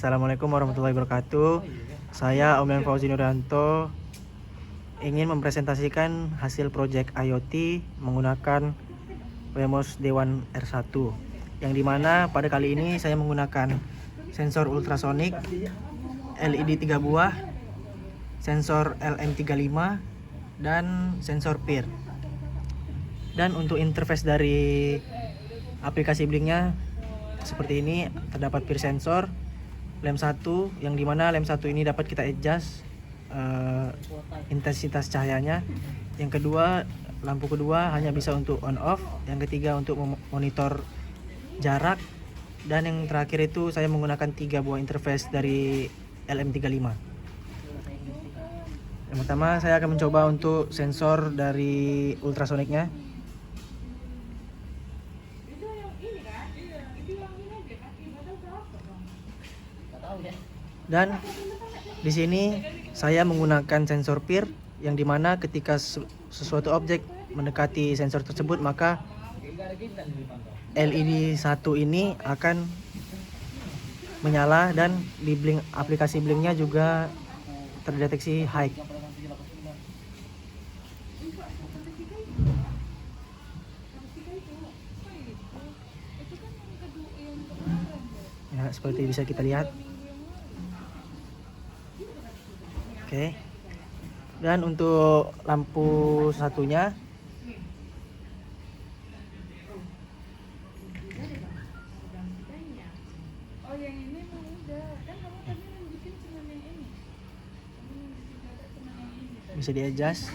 Assalamualaikum warahmatullahi wabarakatuh. Saya Om Fauzi Nuryanto ingin mempresentasikan hasil proyek IoT menggunakan Wemos Dewan R1, yang dimana pada kali ini saya menggunakan sensor ultrasonik LED 3 buah, sensor LM35, dan sensor PIR. Dan untuk interface dari aplikasi Blinknya seperti ini, terdapat PIR sensor, lem 1, yang dimana lem 1 ini dapat kita adjust intensitas cahayanya. Yang kedua, lampu kedua hanya bisa untuk on off. Yang ketiga untuk monitor jarak. Dan yang terakhir itu saya menggunakan 3 buah interface dari LM35. Yang pertama saya akan mencoba untuk sensor dari ultrasoniknya. Dan di sini saya menggunakan sensor PIR, yang dimana ketika sesuatu objek mendekati sensor tersebut, maka LED 1 ini akan menyala, dan di blink, aplikasi Blinknya juga terdeteksi high. Ya, seperti bisa kita lihat. Oke. Dan untuk lampu satunya bisa di adjust.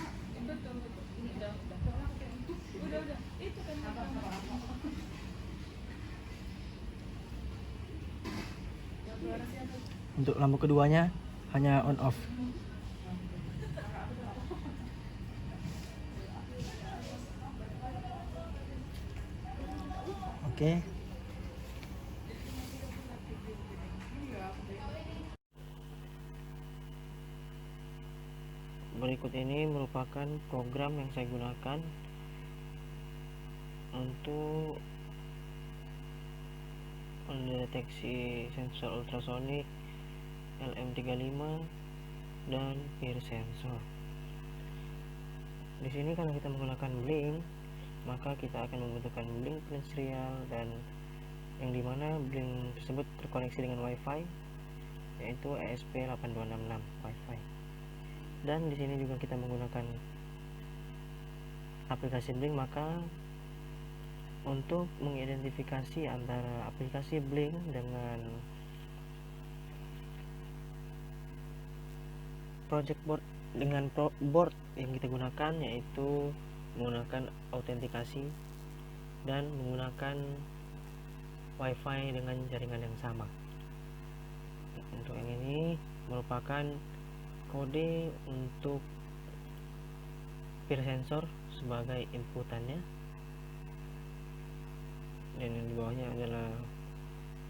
Untuk lampu keduanya hanya on off. Oke. Berikut ini merupakan program yang saya gunakan untuk mendeteksi sensor ultrasonik, LM35, dan PIR sensor. Di sini kalau kita menggunakan Blink, maka kita akan membutuhkan Blink serial, dan yang dimana Blink tersebut terkoneksi dengan WiFi, yaitu ESP8266 WiFi. Dan di sini juga kita menggunakan aplikasi Blink, maka untuk mengidentifikasi antara aplikasi Blink dengan project board dengan board yang kita gunakan, yaitu menggunakan autentikasi dan menggunakan WiFi dengan jaringan yang sama. Untuk yang ini merupakan kode untuk PIR sensor sebagai inputannya, dan yang di bawahnya adalah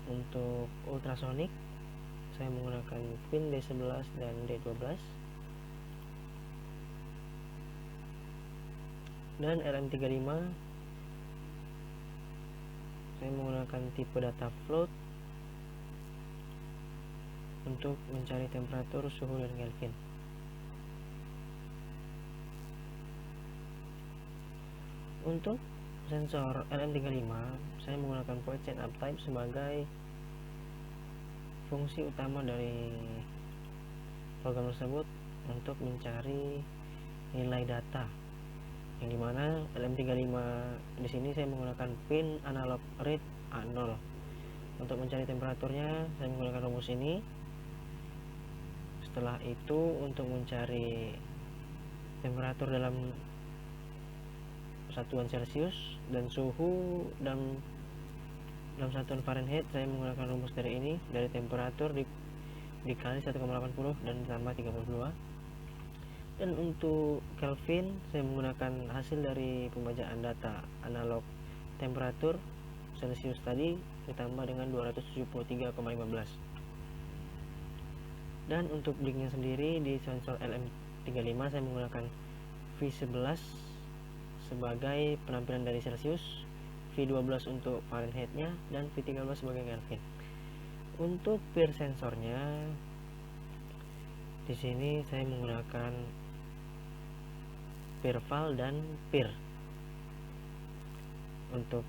untuk ultrasonik. Saya menggunakan pin D11 dan D12, dan LM35 saya menggunakan tipe data float untuk mencari temperatur, suhu, dan Kelvin. Untuk sensor LM35 saya menggunakan void chain uptype sebagai fungsi utama dari program tersebut untuk mencari nilai data, yang dimana LM35 di sini saya menggunakan pin analog read A0. Untuk mencari temperaturnya saya menggunakan rumus ini. Setelah itu untuk mencari temperatur dalam satuan Celcius dan suhu dalam satuan Fahrenheit, saya menggunakan rumus dari ini, dari temperatur dikali 1,80 dan ditambah 32. Dan untuk Kelvin saya menggunakan hasil dari pembacaan data analog temperatur Celcius tadi ditambah dengan 273,15. Dan untuk Blinknya sendiri di sensor LM35 saya menggunakan V11 sebagai penampilan dari Celcius, V12 untuk Fahrenheitnya, dan V13 sebagai Kelvin. Untuk peer sensornya, di sini saya menggunakan Peerval dan Peer. Untuk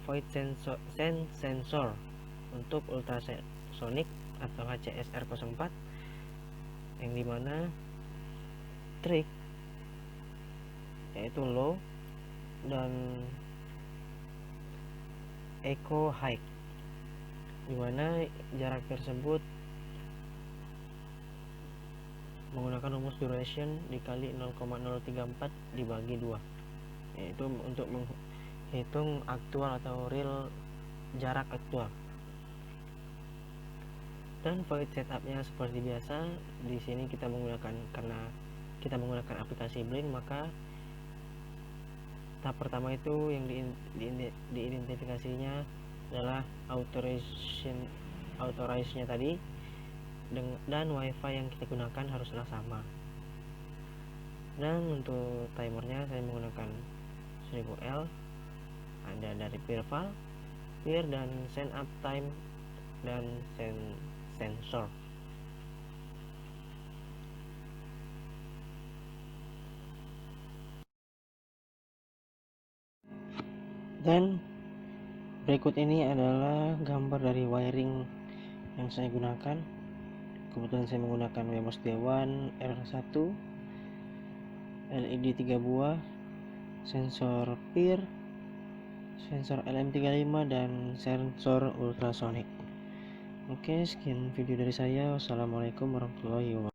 void sensor untuk ultrasonic atau HCS R04, yang dimana trig yaitu low dan echo high, dimana jarak tersebut menggunakan rumus duration dikali 0,034 dibagi 2, yaitu untuk menghitung aktual atau real jarak aktual. Dan void setupnya seperti biasa, di sini kita menggunakan, karena kita menggunakan aplikasi Blink, maka tahap pertama itu yang diidentifikasinya adalah authorize-nya tadi, dan wifi yang kita gunakan haruslah sama. Dan untuk timernya saya menggunakan 1000L, ada dari Peerval, Peer, dan send up time dan sensor. Dan berikut ini adalah gambar dari wiring yang saya gunakan. Kebetulan saya menggunakan Wemos Dewan R1, LED 3 buah, sensor Peer, sensor LM35, dan sensor ultrasonic. Oke, sekian video dari saya. Wassalamualaikum warahmatullahi wabarakatuh.